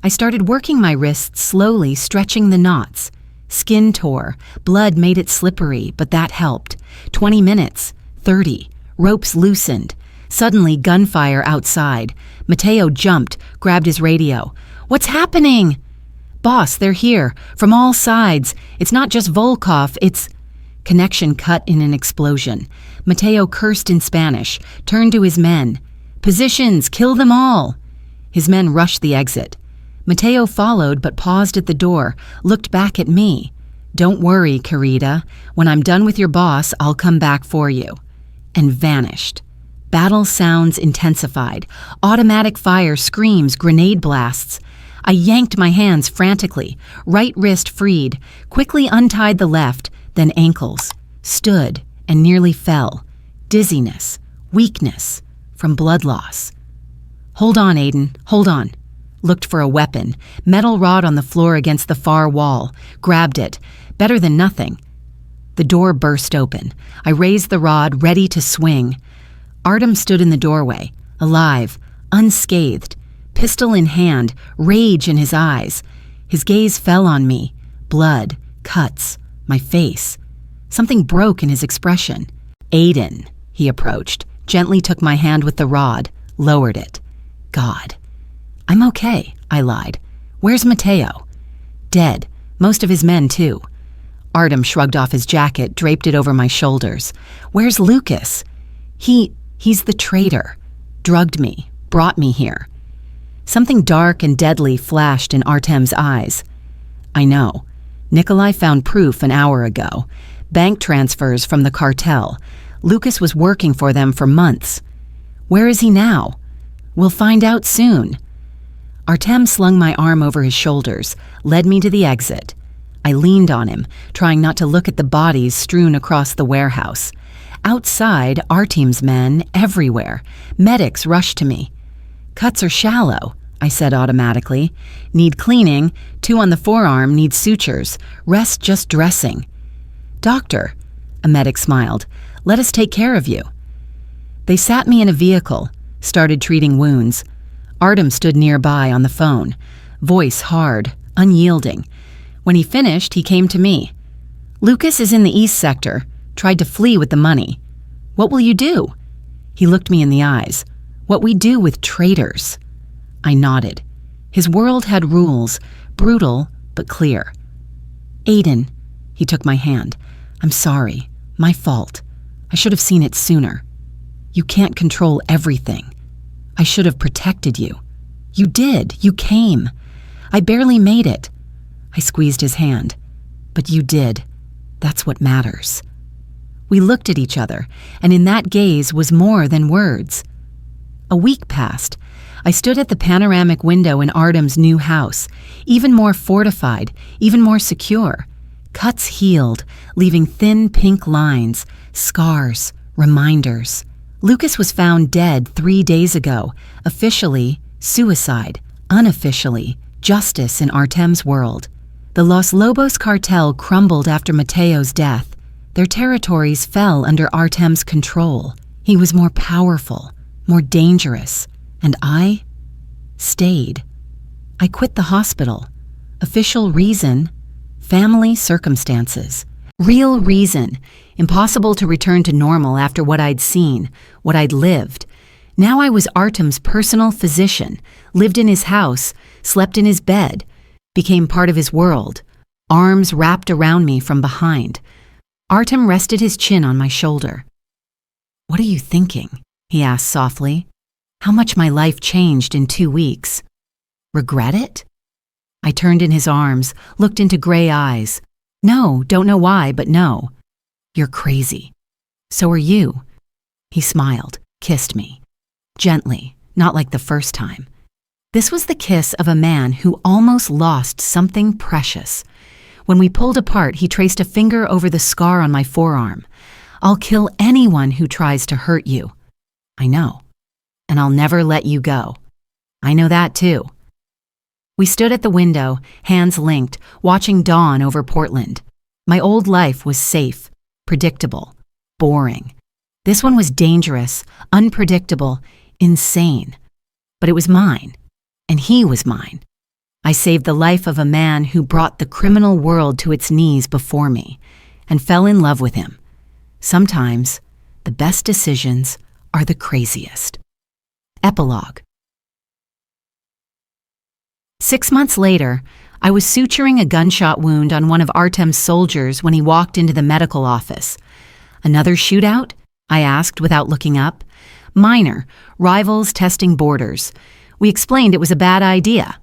I started working my wrists slowly, stretching the knots. Skin tore. Blood made it slippery, but that helped. 20 minutes. 30. Ropes loosened. Suddenly, gunfire outside. Mateo jumped, grabbed his radio. What's happening? Boss, they're here. From all sides. It's not just Volkov, it's... Connection cut in an explosion. Mateo cursed in Spanish, turned to his men. Positions, kill them all. His men rushed the exit. Mateo followed but paused at the door, looked back at me. Don't worry, querida. When I'm done with your boss, I'll come back for you. And vanished. Battle sounds intensified. Automatic fire, screams, grenade blasts. I yanked my hands frantically, right wrist freed, quickly untied the left, then ankles, stood and nearly fell. Dizziness, weakness, from blood loss. Hold on, Aiden, hold on. Looked for a weapon, metal rod on the floor against the far wall, grabbed it. Better than nothing. The door burst open. I raised the rod, ready to swing. Artem stood in the doorway, alive, unscathed, pistol in hand, rage in his eyes. His gaze fell on me. Blood, cuts, my face. Something broke in his expression. Aiden, he approached, gently took my hand with the rod, lowered it. God. I'm okay, I lied. Where's Mateo? Dead. Most of his men, too. Artem shrugged off his jacket, draped it over my shoulders. Where's Lucas? He's the traitor. drugged me, brought me here. Something dark and deadly flashed in Artem's eyes. I know. Nikolai found proof an hour ago. Bank transfers from the cartel. Lucas was working for them for months. Where is he now? We'll find out soon. Artem slung my arm over his shoulders, led me to the exit. I leaned on him, trying not to look at the bodies strewn across the warehouse. Outside, our team's men everywhere. Medics rushed to me. Cuts are shallow, I said automatically. Need cleaning, 2 on the forearm need sutures, rest just dressing. Doctor, a medic smiled, let us take care of you. They sat me in a vehicle, started treating wounds. Artem stood nearby on the phone, voice hard, unyielding. When he finished, he came to me. Lucas is in the east sector, tried to flee with the money. What will you do? He looked me in the eyes. What we do with traitors. I nodded. His world had rules, brutal but clear. Aiden, he took my hand. I'm sorry, my fault. I should have seen it sooner. You can't control everything. I should have protected you. You did, you came. I barely made it. I squeezed his hand. But you did. That's what matters. We looked at each other, and in that gaze was more than words. A week passed. I stood at the panoramic window in Artem's new house, even more fortified, even more secure. Cuts healed, leaving thin pink lines, scars, reminders. Lucas was found dead 3 days ago. Officially, suicide. Unofficially, justice in Artem's world. The Los Lobos cartel crumbled after Mateo's death. Their territories fell under Artem's control. He was more powerful, more dangerous, and I stayed. I quit the hospital. Official reason, family circumstances. Real reason, impossible to return to normal after what I'd seen, what I'd lived. Now I was Artem's personal physician, lived in his house, slept in his bed, became part of his world, arms wrapped around me from behind. Artem rested his chin on my shoulder. What are you thinking? He asked softly. How much my life changed in 2 weeks. Regret it? I turned in his arms, looked into gray eyes. No, don't know why, but no. You're crazy. So are you. He smiled, kissed me. Gently, not like the first time. This was the kiss of a man who almost lost something precious. When we pulled apart, he traced a finger over the scar on my forearm. I'll kill anyone who tries to hurt you. I know. And I'll never let you go. I know that too. We stood at the window, hands linked, watching dawn over Portland. My old life was safe, predictable, boring. This one was dangerous, unpredictable, insane. But it was mine, and he was mine. I saved the life of a man who brought the criminal world to its knees before me, and fell in love with him. Sometimes, the best decisions are the craziest. Epilogue. 6 months later, I was suturing a gunshot wound on one of Artem's soldiers when he walked into the medical office. Another shootout? I asked without looking up. Minor, rivals testing borders. We explained it was a bad idea.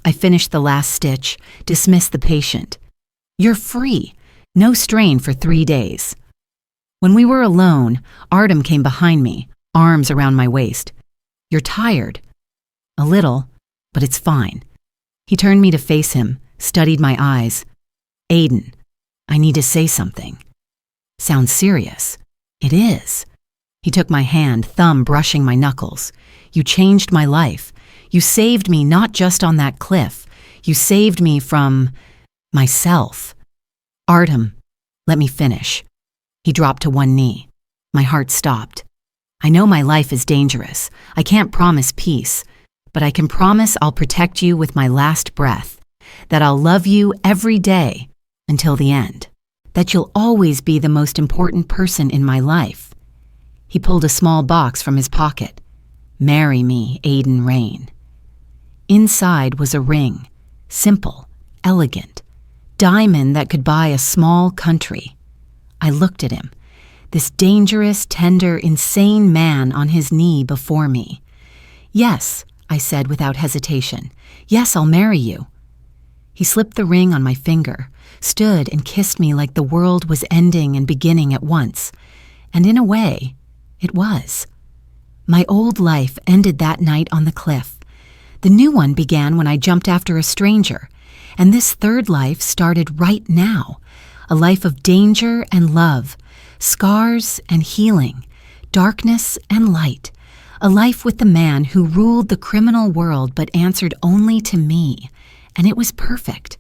I finished the last stitch, dismissed the patient. You're free. No strain for 3 days. When we were alone, Artem came behind me, arms around my waist. You're tired. A little, but it's fine. He turned me to face him, studied my eyes. Aiden, I need to say something. Sounds serious. It is. He took my hand, thumb brushing my knuckles. You changed my life. You saved me not just on that cliff. You saved me from myself. Artem, let me finish. He dropped to one knee. My heart stopped. I know my life is dangerous. I can't promise peace, but I can promise I'll protect you with my last breath, that I'll love you every day until the end, that you'll always be the most important person in my life. He pulled a small box from his pocket. Marry me, Aiden Rain. Inside was a ring, simple, elegant, diamond that could buy a small country. I looked at him. this dangerous, tender, insane man on his knee before me. "Yes," I said without hesitation. "Yes, I'll marry you." He slipped the ring on my finger, stood and kissed me like the world was ending and beginning at once. And in a way, it was. My old life ended that night on the cliff. The new one began when I jumped after a stranger, and this third life started right now, a life of danger and love, scars and healing, darkness and light, a life with the man who ruled the criminal world but answered only to me, and it was perfect.